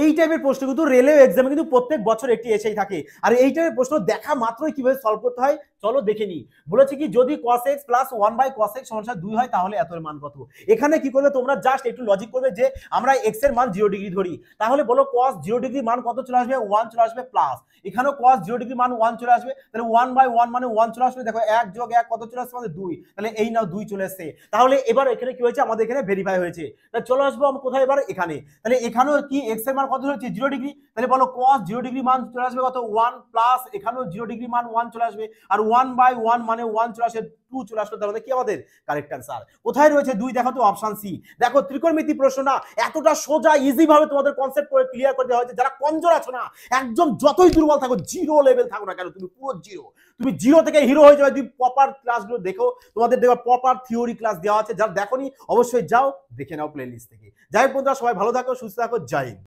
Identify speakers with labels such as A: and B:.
A: এই টাইপের প্রশ্ন কিন্তু রেলওয়ে এক্সামে কিন্তু প্রত্যেক বছর একটি এসেই থাকে। আর এই টাইপের প্রশ্ন দেখা মাত্রই কিভাবে সলভ করতে হয় চলো দেখে নিই। বলেছে কি যদি cos x plus 1/cos x সমান 2 হয় তাহলে এত এর মান কত। এখানে কি করবে তোমরা জাস্ট একটু লজিক করবে যে আমরা x এর মান 0 ডিগ্রি ধরি, তাহলে বলো cos 0 ডিগ্রি মান কত চলে আসবে 1 চলে আসবে প্লাস এখানেও cos 0 ডিগ্রি মান 1 চলে আসবে, তাহলে 1/1 মানে 1 চলে আসবে। দেখো 1 যোগ 1 কত চলে আসছে আমাদের 2, তাহলে এই নাও 2 চলে আসছে। তাহলে এবার এখানে কি হয়েছে আমাদের এখানে ভেরিফাই হয়েছে। তাহলে চলে আসবো আমরা কোথায় এবার এখানে, তাহলে এখানেও কি x এর মান কত হচ্ছে 0 ডিগ্রি, তাহলে বলো cos 0 ডিগ্রি মান চলে আসবে কত 1 প্লাস এখানেও 0 ডিগ্রি মান 1 চলে আসবে, আর 1/1 মানে 1 চলে আসে 2 চলে আসলো, তার মানে কি আমাদের কারেক্ট অ্যান্সার কোথায় রয়েছে 2। দেখো তো অপশন সি। দেখো ত্রিকোণমিতি প্রশ্ন না এতটা সোজা ইজি ভাবে তোমাদের কনসেপ্ট করে ক্লিয়ার করে দেওয়া হয়েছে। যারা কমজোর আছো না, একদম যতই দুর্বল থাকো, জিরো লেভেল থাকো না কেন, তুমি পুরো জিরো, তুমি জিরো থেকে হিরো হয়ে যাবে। তুমি প্রপার ক্লাসগুলো দেখো, তোমাদের দেখো প্রপার থিওরি ক্লাস দেওয়া আছে। যারা দেখোনি অবশ্যই যাও দেখে নাও প্লে লিস্ট থেকে। যাই হোক বন্ধুরা, সবাই ভালো থাকো, সুস্থ থাকো, জয় হিন্দ।